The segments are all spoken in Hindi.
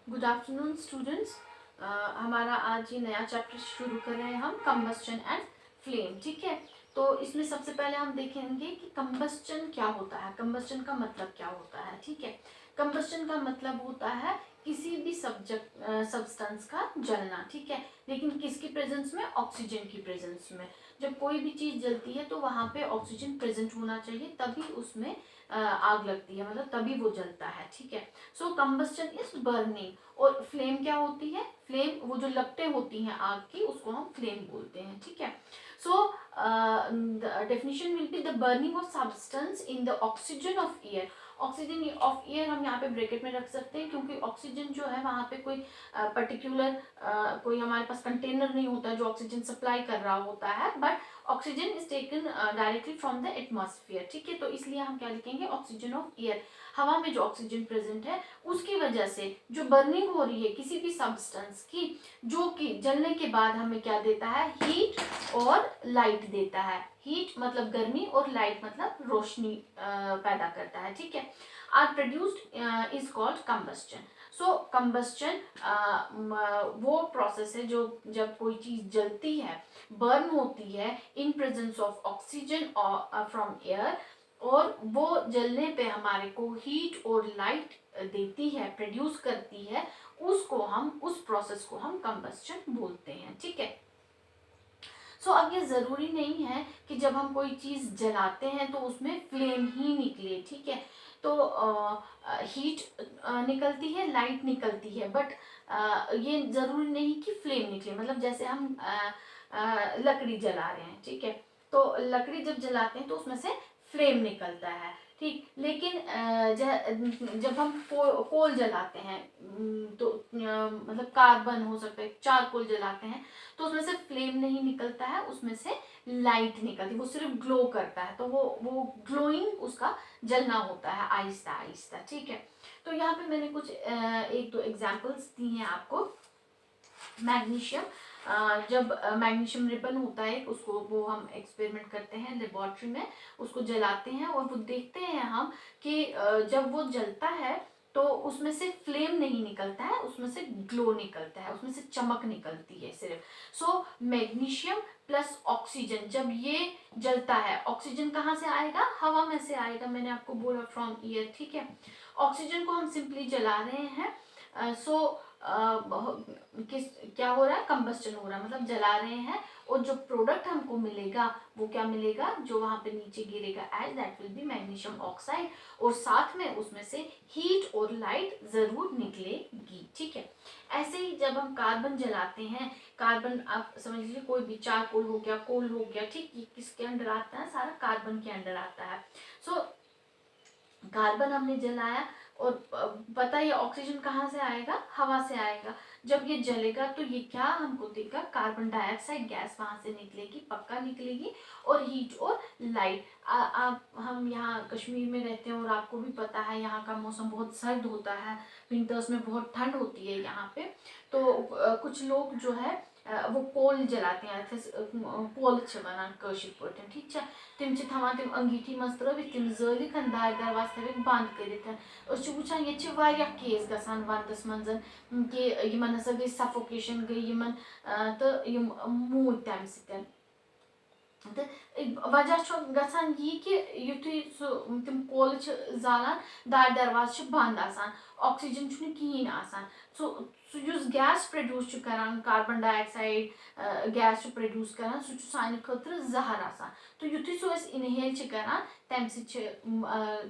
Good afternoon students. हमारा आज ये नया चैप्टर शुरू कर रहे हैं हम, कंबस्चन एंड फ्लेम। ठीक है, तो इसमें सबसे पहले हम देखेंगे कि कंबस्चन क्या होता है, कंबस्चन का मतलब क्या होता है। ठीक है, कंबस्चन का मतलब होता है किसी भी सब्सटेंस का जलना। ठीक है, लेकिन किसकी प्रेजेंस में? ऑक्सीजन की प्रेजेंस में। जब कोई भी चीज जलती है तो वहां पे ऑक्सीजन प्रेजेंट होना चाहिए, तभी उसमें आग लगती है, मतलब तभी वो जलता है। ठीक है, सो कंबस्चन इज बर्निंग। और फ्लेम क्या होती है? फ्लेम वो जो लपटें होती हैं आग की, उसको हम फ्लेम बोलते हैं। ठीक है, so definition will be the burning of substance in the oxygen of air. Oxygen of air हम यहाँ पे ब्रैकेट में रख सकते हैं, क्योंकि ऑक्सीजन जो है वहाँ पे कोई पर्टिकुलर कोई हमारे पास कंटेनर नहीं होता जो ऑक्सीजन सप्लाई कर रहा होता है, but oxygen is taken directly from the atmosphere. ठीक है, तो इसलिए हम क्या लिखेंगे? Oxygen of air. हवा में जो ऑक्सीजन प्रेजेंट है उसकी वजह से जो बर्निंग हो रही है किसी भी सब्सटेंस की, जो कि जलने के बाद हमें क्या देता है? हीट और लाइट देता है। हीट मतलब गर्मी और लाइट मतलब रोशनी पैदा करता है। ठीक है, are produced is called combustion. So combustion वो प्रोसेस है जो जब कोई चीज जलती है, बर्न होती है in presence of oxygen from air, और वो जलने पे हमारे को हीट और लाइट देती है, प्रोड्यूस करती है, उसको हम, उस प्रोसेस को हम कंबस्चन बोलते हैं। ठीक है, सो अब ये ज़रूरी नहीं है कि जब हम कोई चीज़ जलाते हैं तो उसमें फ्लेम ही निकले। ठीक है, तो हीट निकलती है, लाइट निकलती है, बट ये ज़रूरी नहीं कि फ्लेम निकले। मतलब जैसे हम लकड़ी जला रहे हैं, ठीक है, तो लकड़ी जब जलाते हैं तो उसमें से फ्लेम निकलता है। ठीक, लेकिन जब हम कोल जलाते हैं, तो मतलब कार्बन हो सकता है, चारकोल जलाते हैं, तो उसमें से फ्लेम नहीं निकलता है, उसमें से लाइट निकलती है, वो सिर्फ ग्लो करता है, तो वो ग्लोइंग उसका जलना होता है आहिस्ता आहिस्ता। ठीक है, तो यहाँ पे मैंने कुछ एक दो एग्जांपल्स दी हैं आपको। मैग्नीशियम, जब मैग्नीशियम रिबन होता है उसको, वो हम एक्सपेरिमेंट करते हैं लेबोरेटरी में, उसको जलाते हैं और वो देखते हैं हम कि जब वो जलता है तो उसमें से फ्लेम नहीं निकलता है, उसमें से ग्लो निकलता है, उसमें से चमक निकलती है सिर्फ। सो मैग्नीशियम प्लस ऑक्सीजन जब ये जलता है, ऑक्सीजन कहाँ से आएगा? हवा में से आएगा, मैंने आपको बोला फ्रॉम ईयर। ठीक है, ऑक्सीजन को हम सिंपली जला रहे हैं, सो किस क्या हो रहा है? कंबस्टन हो रहा है, मतलब जला रहे हैं, और जो प्रोडक्ट हमको मिलेगा वो क्या मिलेगा? जो वहां पे नीचे गिरेगा ash, that will be magnesium oxide, और साथ में उसमें से हीट और लाइट जरूर निकलेगी। ठीक है, ऐसे ही जब हम कार्बन जलाते हैं, कार्बन आप समझ लीजिए कोई भी चारकोल हो गया, कोल हो गया, ठीक, ये किसके अंडर आता है? सारा कार्बन के अंडर आता है। सो कार्बन हमने जलाया, और पता है ऑक्सीजन कहाँ से आएगा? हवा से आएगा। जब ये जलेगा तो ये क्या हमको देगा? कार्बन डाइऑक्साइड गैस वहां से निकलेगी, पक्का निकलेगी, और हीट और लाइट। आप, हम यहाँ कश्मीर में रहते हैं और आपको भी पता है यहाँ का मौसम बहुत सर्द होता है, विंटर्स में बहुत ठंड होती है यहाँ पे। तो कुछ लोग जो है वो कोल जलाते हैं, कोल छ वनान कशिर पठन। ठीक है, तिम छ थवान तिम अंगीठी मज त्रित तिम जलिक दार दरवाज थविक बंद कर वुचान ये वारियाह केस गसान वंदस मंज कि यमन हसा गई सफोकेशन, गई यमन तो यम मूद तम सतन। तो वजह गसान यी कि युथुई तिम कोल जालान, दार दरवाज बंद आसान, ऑक्सीजन कहीं आसान, सो युस गैस प्रोड्यूस करान, कार्बन डाइऑक्साइड गैस प्रोड्यूस करान, सह साने खतर जहर आसान। तो युथुई सो इनहेल करान, तम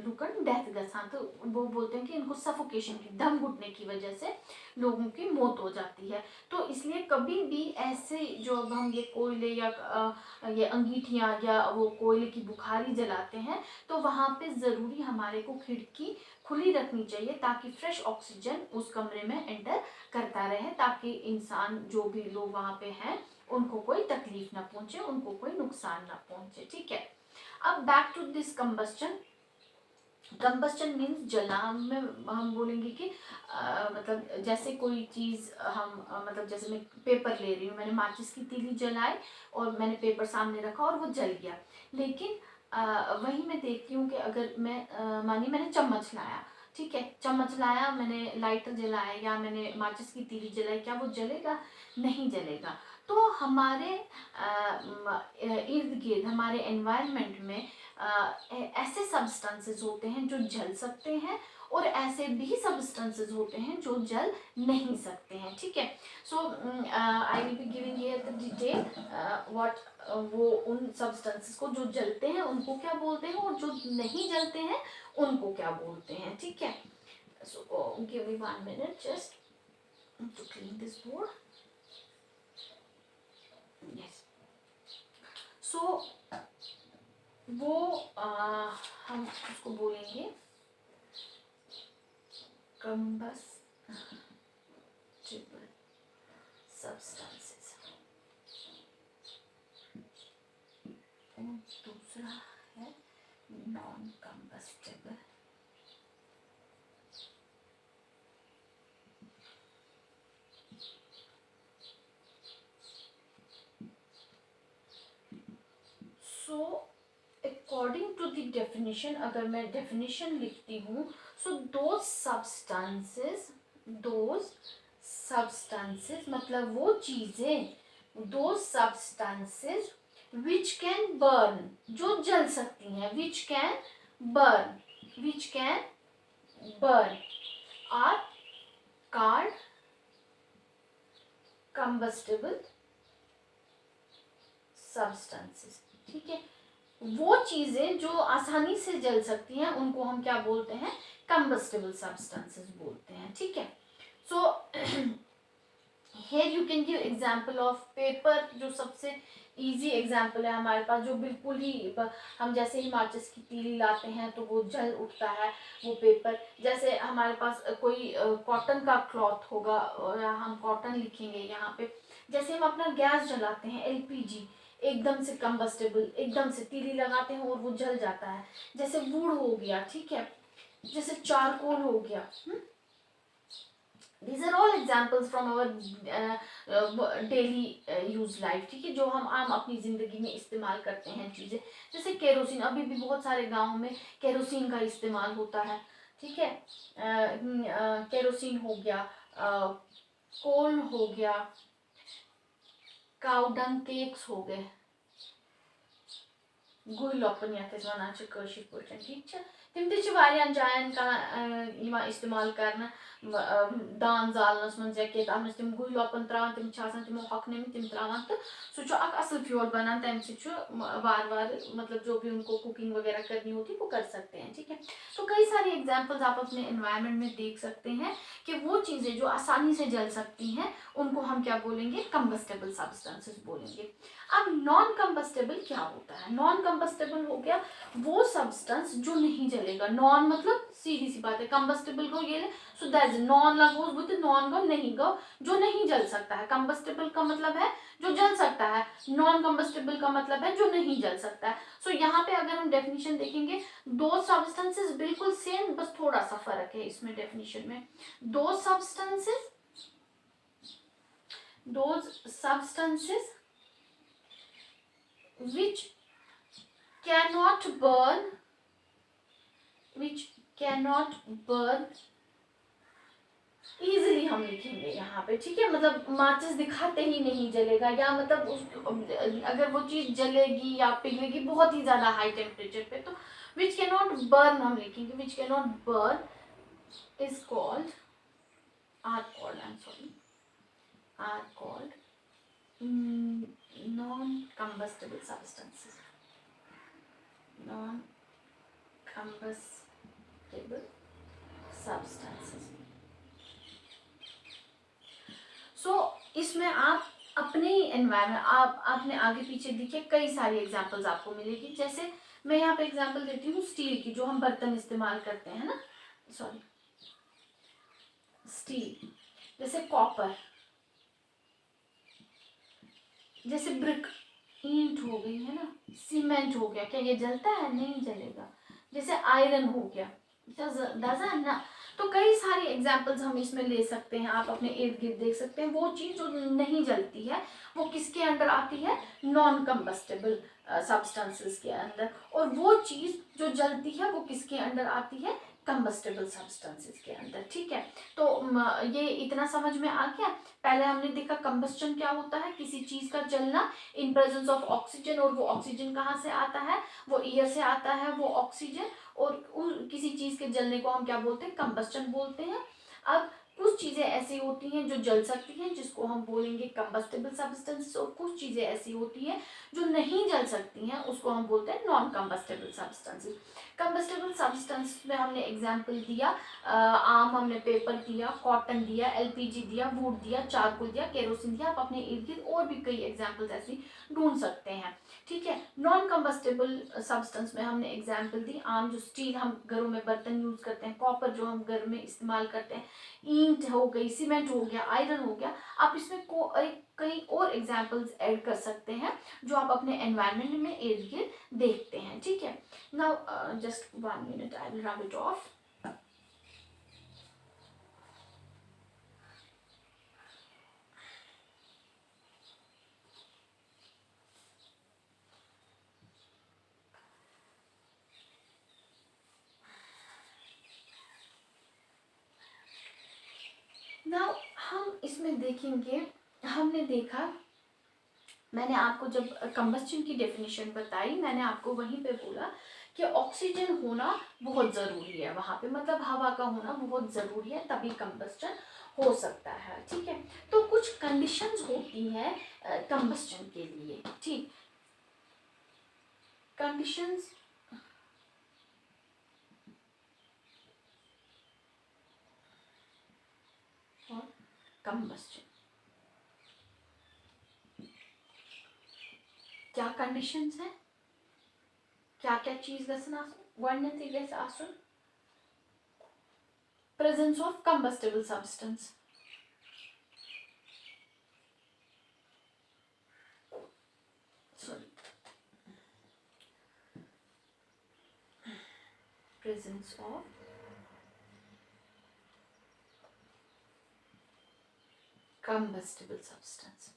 लुकन डेथ गसान, तो वो बोलते हैं कि इनको सफोकेशन की, दम घुटने की वजह से लोगों की मौत हो जाती है। तो इसलिए कभी भी ऐसे जो अब हम ये कोयले या ये अंगीठियाँ या वो कोयले की बुखारी जलाते हैं, तो वहाँ पे ज़रूरी हमारे को खिड़की खुली रखनी चाहिए, ताकि फ्रेश ऑक्सीजन उस कमरे में एंटर करता रहे, ताकि इंसान, जो भी लोग वहाँ पे हैं, उनको कोई तकलीफ ना पहुंचे, उनको कोई नुकसान ना पहुंचे। ठीक है, अब back to this combustion. Combustion means जलना। हम बोलेंगे कि मतलब जैसे कोई चीज़ हम मतलब जैसे मैं पेपर ले रही हूँ, मैंने माचिस की तीली जलाई और मैंने पेपर सामने रखा और वो जल गया, लेकिन वही मैं देखती हूँ कि अगर मैं मानी मैंने चम्मच लाया, ठीक है, चम्मच लाया, मैंने लाइटर जलाया या मैंने माचिस की तीली जलाई, क्या वो जलेगा? नहीं जलेगा। तो हमारे इर्द गिर्द, हमारे एनवायरनमेंट में ऐसे सब्सटेंसेस होते हैं जो जल सकते हैं और ऐसे भी सब्सटेंसेस होते हैं जो जल नहीं सकते हैं। ठीक है, so I will be giving here the detail what वो उन सब्सटेंसेस को जो जलते हैं उनको क्या बोलते हैं और जो नहीं जलते हैं उनको क्या बोलते हैं। ठीक है, so give me 1 minute just to clean this board. Yes, so वो हम उसको बोलेंगे combustible substances। और दूसरा है non combustible. So according to the definition, अगर मैं डेफिनेशन लिखती हूँ, सो दोज सब्सटेंसेस मतलब वो चीजें, those substances which can burn, जो जल सकती हैं, which can burn are called combustible substances. ठीक है, वो चीजें जो आसानी से जल सकती हैं उनको हम क्या बोलते हैं? कंबस्टेबल सब्सटेंसेस बोलते हैं। ठीक है, सो here you can give example of paper, जो सबसे इजी एग्जाम्पल है हमारे पास, जो बिल्कुल ही हम जैसे ही माचिस की तीली लाते हैं तो वो जल उठता है, वो पेपर। जैसे हमारे पास कोई कॉटन का क्लॉथ होगा और हम कॉटन लिखेंगे यहाँ पे, जैसे हम अपना गैस जलाते हैं, एलपीजी, एकदम से कंबस्टेबल, एकदम से तीली लगाते हैं और वो जल जाता है। जैसे वुड हो गया, ठीक है, जैसे चारकोल हो गया। These are all examples from our daily use life. ठीक है, जो हम आम अपनी जिंदगी में इस्तेमाल करते हैं चीजें, जैसे केरोसिन, अभी भी बहुत सारे गाँव में केरोसिन का इस्तेमाल होता है। ठीक है, केरोसिन हो गया, कोल हो गया, काउडंग केक्स हो गए, गुललोपन वनान कशिर पार्टी। ठीक है, तिम ती वारियान जायन का इस्तेमाल करना दान जालनस मन या तथ मे तिम गुललोपन त्रावान, तिम तिमो हकने में तिम त्रावान, तो सह असल फ्यूल बनान, तम वार वार मतलब जो भी उनको कुकिंग वगैरह करनी होती है वो कर सकते हैं। ठीक है, तो कई सारी एग्जाम्पल्स आप अपने एनवायरनमेंट में देख सकते हैं कि वो चीज़ें जो आसानी से जल सकती हैं उनको हम क्या बोलेंगे? कंबस्टेबल सब्सटेंसेस बोलेंगे। अब नॉन कंबस्टेबल क्या होता है? नॉन कंबस्टेबल हो गया वो सब्सटेंस जो नहीं जलेगा। नॉन मतलब सीधी सी बात है, कंबस्टेबल को ये सो दैट नॉन लगोज विद नॉन को नहीं गो, जो नहीं जल सकता है। कंबस्टेबल का मतलब है जो जल सकता है, नॉन कंबस्टेबल का मतलब है जो नहीं जल सकता है। सो यहाँ पे अगर हम डेफिनेशन देखेंगे, दो सब्सटेंसेस बिल्कुल सेम, बस थोड़ा सा फर्क है इसमें डेफिनेशन में। दो substances which cannot burn easily हम लिखेंगे यहाँ पे। ठीक है, मतलब माचिस दिखाते ही नहीं जलेगा, या मतलब अगर वो चीज जलेगी या पिघलेगी बहुत ही ज्यादा हाई टेम्परेचर पे, तो which cannot burn हम लिखेंगे। which cannot burn is called are called non-combustible substances। non-combustible substances। सो इसमें आप अपने ही एनवायरनमेंट, आपने आगे पीछे दिखे कई सारी एग्जांपल्स आपको मिलेगी। जैसे मैं यहाँ पे एग्जांपल देती हूँ स्टील की, जो हम बर्तन इस्तेमाल करते हैं ना, स्टील, जैसे कॉपर, जैसे ब्रिक, ईंट हो गई है ना, सीमेंट हो गया, क्या ये जलता है? नहीं जलेगा। जैसे आयरन हो गया, डजंट ना। तो कई सारी एग्जांपल्स हम इसमें ले सकते हैं, आप अपने इर्द गिर्द देख सकते हैं। वो चीज़ जो नहीं जलती है वो किसके अंडर आती है? नॉन कंबस्टेबल सब्सटेंसेस के अंदर। और वो चीज़ जो जलती है वो किसके अंडर आती है? कंबस्टेबल सब्सटेंसेस के अंदर, ठीक है। तो ये इतना समझ में आ गया। पहले हमने देखा कंबस्टन क्या होता है, किसी चीज का जलना इन प्रेजेंस ऑफ ऑक्सीजन, और वो ऑक्सीजन कहाँ से आता है, वो एयर से आता है वो ऑक्सीजन, और किसी चीज के जलने को हम क्या बोलते हैं, कंबस्टन बोलते हैं। अब कुछ चीजें ऐसी होती हैं जो जल सकती हैं, जिसको हम बोलेंगे कंबस्टेबल सब्सटेंसेस, और कुछ चीजें ऐसी होती हैं जो नहीं जल सकती हैं, उसको हम बोलते हैं non combustible substances. Combustible substance में हमने एग्जाम्पल दिया, आम हमने पेपर दिया, कॉटन दिया, एलपीजी दिया, वुड दिया, चारकोल दिया, केरोसिन दिया। आप अपने इर्द गिर्द और भी कई एग्जाम्पल्स ऐसी ढूंढ सकते हैं, ठीक है। नॉन कंबस्टेबल सब्सटेंस में हमने एग्जाम्पल दी, आम जो स्टील हम घरों में बर्तन यूज करते हैं, कॉपर जो हम घर में इस्तेमाल करते हैं, ईंट हो गई, सीमेंट हो गया, आयरन हो गया। आप इसमें कई और एग्जाम्पल्स ऐड कर सकते हैं जो आप अपने एनवायरनमेंट में इर्द गिर्द देखते हैं, ठीक है। Now just 1 minute, I will rub it of. Now हम इसमें देखेंगे, हमने देखा, मैंने आपको जब कंबस्टन की डेफिनेशन बताई, मैंने आपको वहीं पे बोला कि ऑक्सीजन होना बहुत ज़रूरी है वहाँ पे, मतलब हवा का होना बहुत ज़रूरी है, तभी कंबस्टन हो सकता है, ठीक है। तो कुछ कंडीशंस होती हैं कंबस्टन के लिए, ठीक। कंडीशंस फॉर कंबस्टन, क्या कंडीशंस हैं, क्या क्या चीज गसन आसन, गोडनेथी गैस आसन presence of combustible substance, sorry, presence of combustible substance.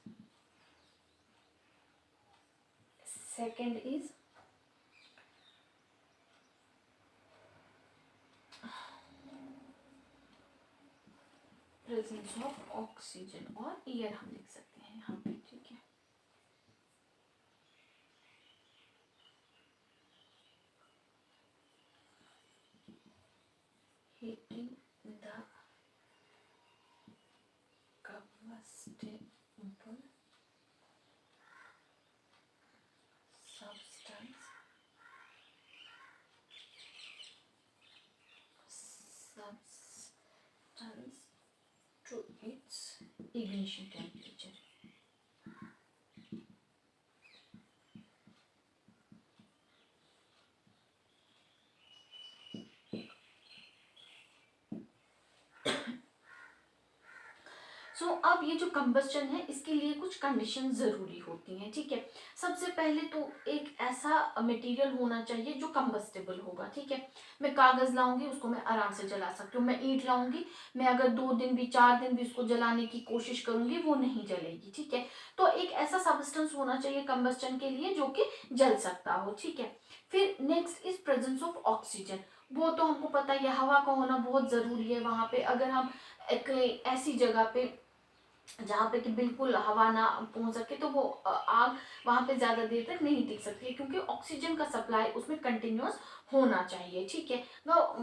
Second is presence of oxygen, और एयर हम लिख सकते हैं यहाँ पे, ठीक है। Heating the combustible substance to its ignition temperature. सो अब ये जो कंबस्टन है, इसके लिए कुछ कंडीशन ज़रूरी होती हैं, ठीक है। सबसे पहले तो एक ऐसा मटेरियल होना चाहिए जो कंबस्टेबल होगा, ठीक है। मैं कागज़ लाऊंगी, उसको मैं आराम से जला सकती हूँ। मैं ईंट लाऊंगी, मैं अगर 2 दिन भी 4 दिन भी उसको जलाने की कोशिश करूंगी, वो नहीं जलेगी, ठीक है। तो एक ऐसा सब्सटेंस होना चाहिए कंबस्टन के लिए जो कि जल सकता हो, ठीक है। फिर next is presence of oxygen. वो तो हमको पता है, हवा का होना बहुत ज़रूरी है वहाँ पे। अगर हम एक ऐसी जगह पे जहाँ पे कि बिल्कुल हवा ना पहुंच सके, तो वो आग वहां पे ज्यादा देर तक नहीं टिक सकती है, क्योंकि ऑक्सीजन का सप्लाई उसमें कंटिन्यूअस होना चाहिए, ठीक है।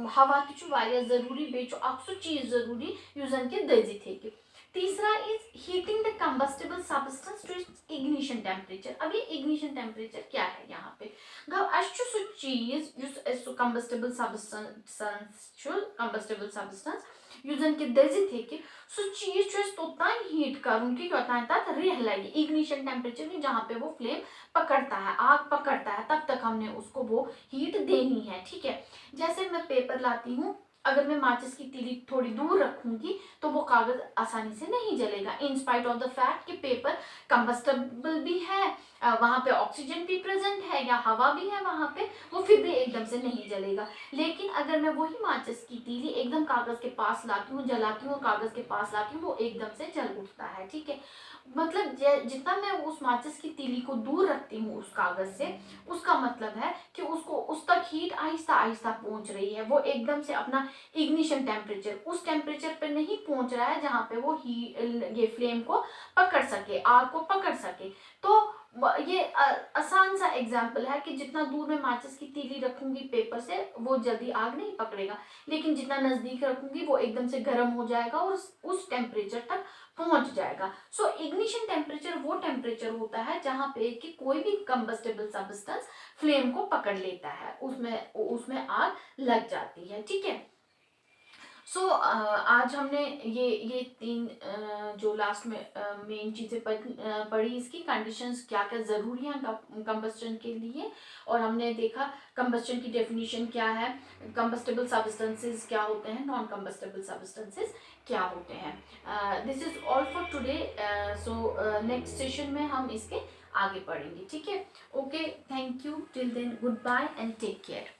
हवा की वारिया जरूरी बेचो अक्सर चीज जरूरी यूजन के दर्जी थे कि। तीसरा is heating the combustible substance to its ignition temperature. अब ये इग्निशन टेम्परेचर क्या है यहाँ पे, सु चीज युस कंबस्टेबल सब्सटेंस यूजन के दर्जी थे कि सो चीज तोतान हीट करूँ कि रेह लगी इग्निशन टेम्परेचर में, जहाँ पे वो फ्लेम पकड़ता है, आग पकड़ता है, तब तक हमने उसको वो हीट देनी है, ठीक है। जैसे मैं पेपर लाती हूँ, अगर मैं माचिस की तीली थोड़ी दूर रखूंगी तो वो कागज आसानी से नहीं जलेगा, in spite of the fact कि पेपर कंबस्टेबल भी है, वहां पे ऑक्सीजन भी प्रेजेंट है या हवा भी है वहां पे, वो फिर भी एकदम से नहीं जलेगा। लेकिन अगर मैं वही माचिस की तीली एकदम कागज के पास लाती हूँ, जलाती हूँ, कागज के पास लाती हूँ, वो एकदम से जल उठता है। ठीक है, मतलब जितना मैं उस माचिस की तीली को दूर रखती हूँ उस कागज से, उसका मतलब है कि उसको उस तक हीट आहिस्ता आहिस्ता पहुंच रही है, वो एकदम से अपना इग्निशन टेम्परेचर उस टेम्परेचर पे नहीं पहुंच रहा है जहां पे वो ये फ्लेम को पकड़ सके, आग को पकड़ सके। तो ये आसान सा एग्जाम्पल है कि जितना दूर मैं माचिस की तीली रखूंगी पेपर से वो जल्दी आग नहीं पकड़ेगा, लेकिन जितना नजदीक रखूंगी वो एकदम से गर्म हो जाएगा और उस टेम्परेचर तक पहुंच जाएगा। सो इग्निशन टेम्परेचर वो टेम्परेचर होता है जहां पे कि कोई भी कंबस्टेबल सब्सटेंस फ्लेम को पकड़ लेता है, उसमें उसमें आग लग जाती है। ठीक है, सो आज हमने ये तीन जो लास्ट में मेन चीज़ें पढ़ी, इसकी कंडीशंस क्या क्या ज़रूरी हैं कंबस्टन के लिए, और हमने देखा कंबस्टन की डेफिनेशन क्या है, कंबस्टेबल सब्सटेंसेस क्या होते हैं, नॉन कंबस्टेबल सब्सटेंसेस क्या होते हैं। This is all for today. So next session में हम इसके आगे पढ़ेंगे। ठीक है, okay, thank you, till then goodbye and take care.